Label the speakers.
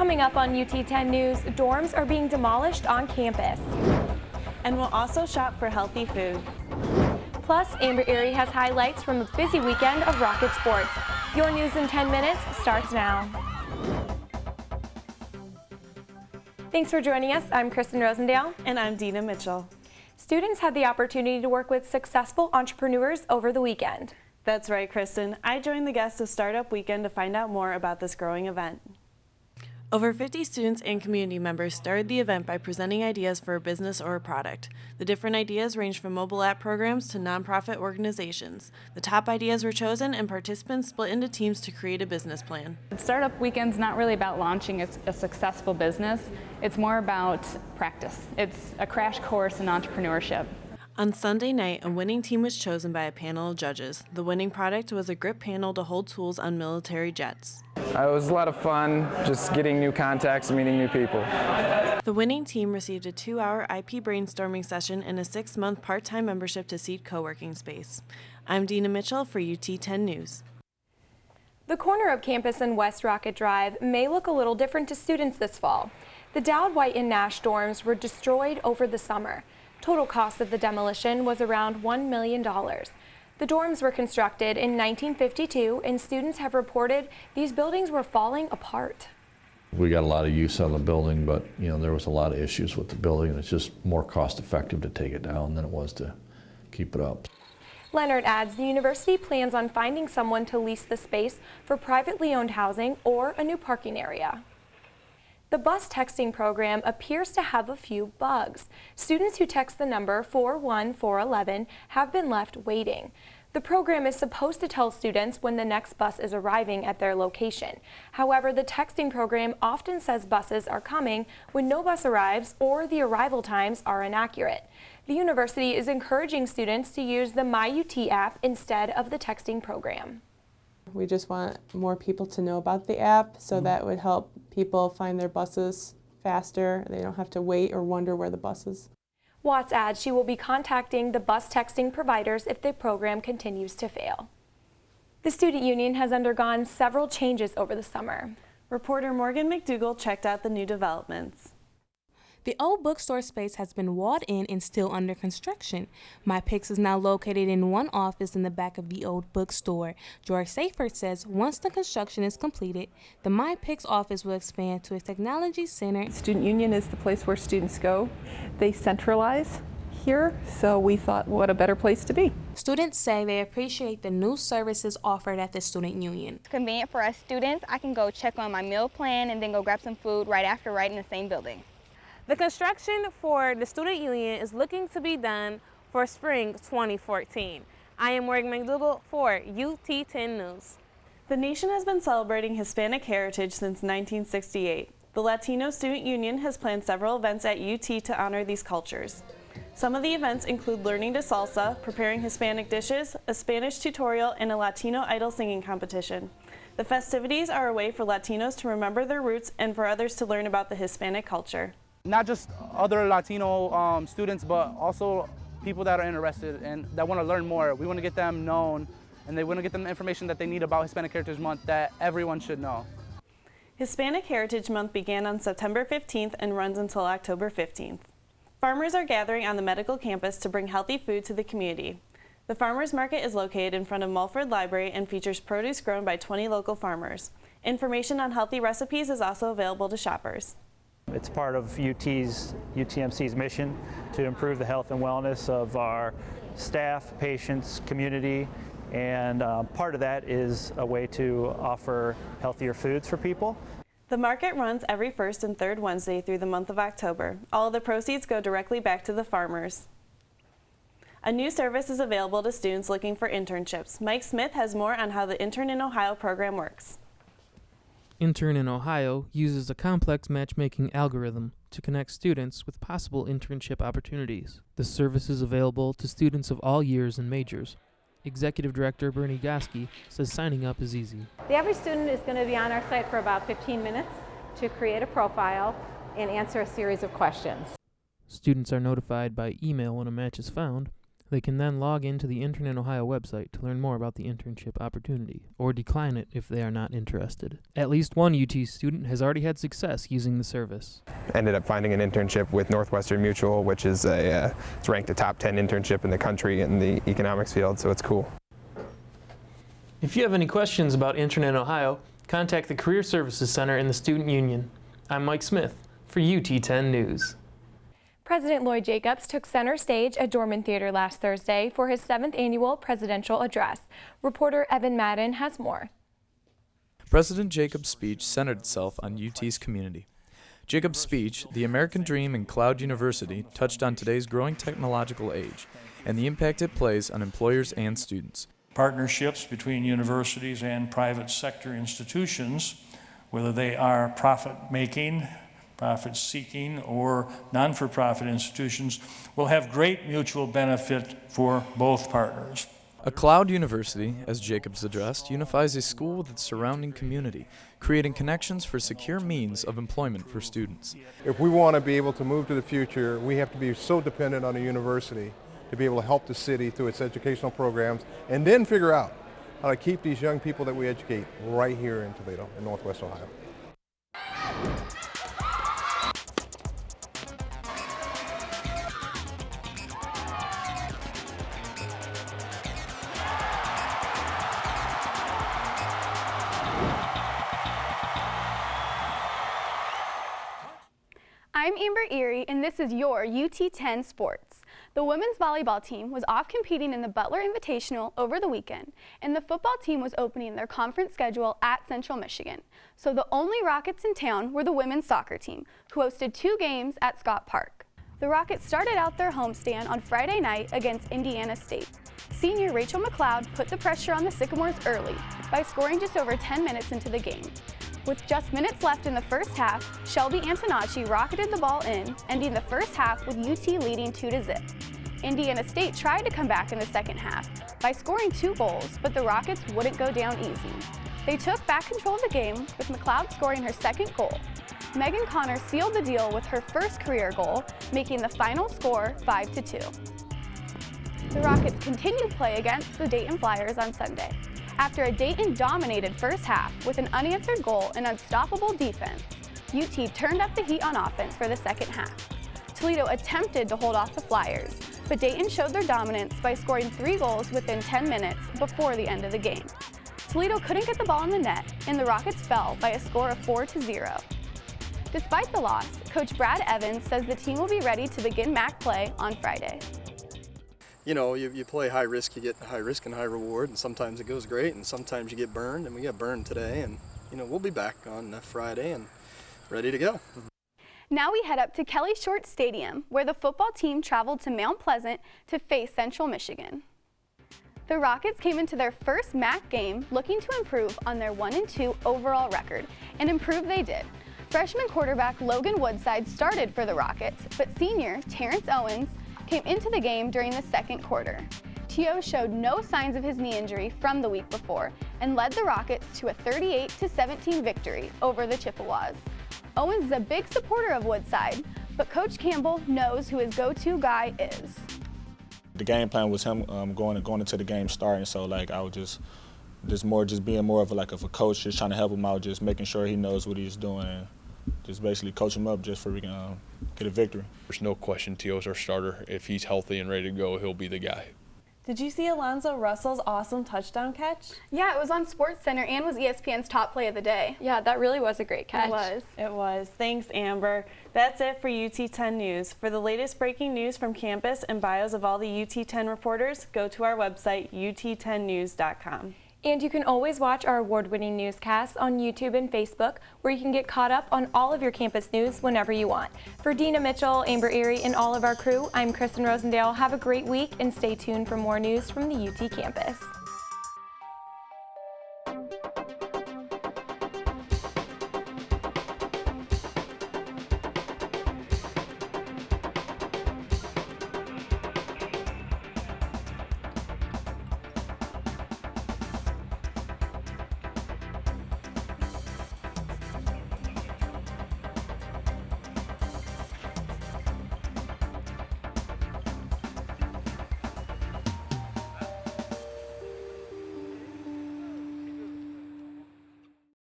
Speaker 1: Coming up on UT 10 News, dorms are being demolished on campus.
Speaker 2: And we'll also shop for healthy food.
Speaker 1: Plus, Amber Eary has highlights from a busy weekend of Rocket sports. Your news in 10 minutes starts now. Thanks for joining us. I'm Kristen Rosendale.
Speaker 2: And I'm Dina Mitchell.
Speaker 1: Students had the opportunity to work with successful entrepreneurs over the weekend.
Speaker 2: That's right, Kristen. I joined the guests of Startup Weekend to find out more about this growing event. Over 50 students and community members started the event by presenting ideas for a business or a product. The different ideas range from mobile app programs to nonprofit organizations. The top ideas were chosen and participants split into teams to create a business plan.
Speaker 3: Startup Weekend's not really about launching a successful business. It's more about practice. It's a crash course in entrepreneurship.
Speaker 2: On Sunday night, a winning team was chosen by a panel of judges. The winning product was a grip panel to hold tools on military jets.
Speaker 4: It was a lot of fun, just getting new contacts and meeting new people.
Speaker 2: The winning team received a 2-hour IP brainstorming session and a 6-month part-time membership to Seed co-working space. I'm Dina Mitchell for UT 10 News.
Speaker 1: The corner of campus and West Rocket Drive may look a little different to students this fall. The Dowd, White, and Nash dorms were destroyed over the summer. Total cost of the demolition was around $1 million. The dorms were constructed in 1952, and students have reported these buildings were falling apart.
Speaker 5: We got a lot of use out of the building, but there was a lot of issues with the building, and it's just more cost effective to take it down than it was to keep it up.
Speaker 1: Leonard adds the university plans on finding someone to lease the space for privately owned housing or a new parking area. The bus texting program appears to have a few bugs. Students who text the number 41411 have been left waiting. The program is supposed to tell students when the next bus is arriving at their location. However, the texting program often says buses are coming when no bus arrives or the arrival times are inaccurate. The university is encouraging students to use the MyUT app instead of the texting program.
Speaker 6: We just want more people to know about the app, so that would help people find their buses faster. They don't have to wait or wonder where the bus is.
Speaker 1: Watts adds she will be contacting the bus texting providers if the program continues to fail. The student union has undergone several changes over the summer.
Speaker 2: Reporter Morgan McDougall checked out the new developments.
Speaker 7: The old bookstore space has been walled in and still under construction. MyPix is now located in one office in the back of the old bookstore. George Seyfert says once the construction is completed, the MyPix office will expand to a technology center.
Speaker 8: Student Union is the place where students go. They centralize here, so we thought what a better place to be.
Speaker 7: Students say they appreciate the new services offered at the Student Union.
Speaker 9: It's convenient for us students. I can go check on my meal plan and then go grab some food right after, right in the same building.
Speaker 10: The construction for the Student Union is looking to be done for spring 2014. I am Morgan McDougall for UT 10 News.
Speaker 2: The nation has been celebrating Hispanic heritage since 1968. The Latino Student Union has planned several events at UT to honor these cultures. Some of the events include learning to salsa, preparing Hispanic dishes, a Spanish tutorial, and a Latino idol singing competition. The festivities are a way for Latinos to remember their roots and for others to learn about the Hispanic culture.
Speaker 11: Not just other Latino students, but also people that are interested and that want to learn more. We want to get them known, and they want to get them the information that they need about Hispanic Heritage Month that everyone should know.
Speaker 2: Hispanic Heritage Month began on September 15th and runs until October 15th. Farmers are gathering on the medical campus to bring healthy food to the community. The farmers market is located in front of Mulford Library and features produce grown by 20 local farmers. Information on healthy recipes is also available to shoppers.
Speaker 12: It's part of UTMC's mission to improve the health and wellness of our staff, patients, community, and part of that is a way to offer healthier foods for people.
Speaker 2: The market runs every first and third Wednesday through the month of October. All of the proceeds go directly back to the farmers. A new service is available to students looking for internships. Mike Smith has more on how the Intern in Ohio program works.
Speaker 13: Intern in Ohio uses a complex matchmaking algorithm to connect students with possible internship opportunities. The service is available to students of all years and majors. Executive Director Bernie Goski says signing up is easy.
Speaker 14: The average student is going to be on our site for about 15 minutes to create a profile and answer a series of questions.
Speaker 13: Students are notified by email when a match is found. They can then log into the Intern in Ohio website to learn more about the internship opportunity, or decline it if they are not interested. At least one UT student has already had success using the service.
Speaker 15: Ended up finding an internship with Northwestern Mutual, which is it's ranked a top 10 internship in the country in the economics field, so it's cool.
Speaker 13: If you have any questions about Intern in Ohio, contact the Career Services Center in the Student Union. I'm Mike Smith for UT10 News.
Speaker 1: President Lloyd Jacobs took center stage at Dorman Theater last Thursday for his 7th annual presidential address. Reporter Evan Madden has more.
Speaker 16: President Jacobs' speech centered itself on UT's community. Jacobs' speech, The American Dream in Cloud University, touched on today's growing technological age and the impact it plays on employers and students.
Speaker 17: Partnerships between universities and private sector institutions, whether they are profit-making, profit-seeking, or non-for-profit institutions, will have great mutual benefit for both partners.
Speaker 16: A cloud university, as Jacobs addressed, unifies a school with its surrounding community, creating connections for secure means of employment for students.
Speaker 18: If we want to be able to move to the future, we have to be so dependent on a university to be able to help the city through its educational programs, and then figure out how to keep these young people that we educate right here in Toledo, in Northwest Ohio.
Speaker 19: I'm Amber Eary, and this is your UT10 Sports. The women's volleyball team was off competing in the Butler Invitational over the weekend, and the football team was opening their conference schedule at Central Michigan. So the only Rockets in town were the women's soccer team, who hosted 2 games at Scott Park. The Rockets started out their homestand on Friday night against Indiana State. Senior Rachel McLeod put the pressure on the Sycamores early by scoring just over 10 minutes into the game. With just minutes left in the first half, Shelby Antonacci rocketed the ball in, ending the first half with UT leading 2-0. Indiana State tried to come back in the second half by scoring 2 goals, but the Rockets wouldn't go down easy. They took back control of the game, with McLeod scoring her second goal. Megan Connor sealed the deal with her first career goal, making the final score 5-2. The Rockets continued play against the Dayton Flyers on Sunday. After a Dayton-dominated first half with an unanswered goal and unstoppable defense, UT turned up the heat on offense for the second half. Toledo attempted to hold off the Flyers, but Dayton showed their dominance by scoring 3 goals within 10 minutes before the end of the game. Toledo couldn't get the ball in the net, and the Rockets fell by a score of 4-0. Despite the loss, Coach Brad Evans says the team will be ready to begin MAC play on Friday.
Speaker 20: You know, you play high risk, you get high risk and high reward, and sometimes it goes great, and sometimes you get burned, and we got burned today, and you know, we'll be back on Friday and ready to go.
Speaker 19: Now we head up to Kelly Short Stadium, where the football team traveled to Mount Pleasant to face Central Michigan. The Rockets came into their first MAC game looking to improve on their 1-2 overall record, and improve they did. Freshman quarterback Logan Woodside started for the Rockets, but senior Terrance Owens came into the game during the second quarter. T.O. showed no signs of his knee injury from the week before and led the Rockets to a 38-17 victory over the Chippewas. Owens is a big supporter of Woodside, but Coach Campbell knows who his go-to guy is.
Speaker 21: The game plan was him going into the game starting, so like I was just being more of a coach, just trying to help him out, just making sure he knows what he's doing, and just basically coach him up just for we can get a victory.
Speaker 22: There's no question T.O.'s our starter. If he's healthy and ready to go, he'll be the guy.
Speaker 2: Did you see Alonzo Russell's awesome touchdown catch?
Speaker 19: Yeah, it was on SportsCenter and was ESPN's top play of the day.
Speaker 1: Yeah, that really was a great catch.
Speaker 2: It was. Thanks, Amber. That's it for UT10 News. For the latest breaking news from campus and bios of all the UT10 reporters, go to our website, ut10news.com.
Speaker 1: And you can always watch our award-winning newscasts on YouTube and Facebook, where you can get caught up on all of your campus news whenever you want. For Dina Mitchell, Amber Eary, and all of our crew, I'm Kristen Rosendale. Have a great week and stay tuned for more news from the UT campus.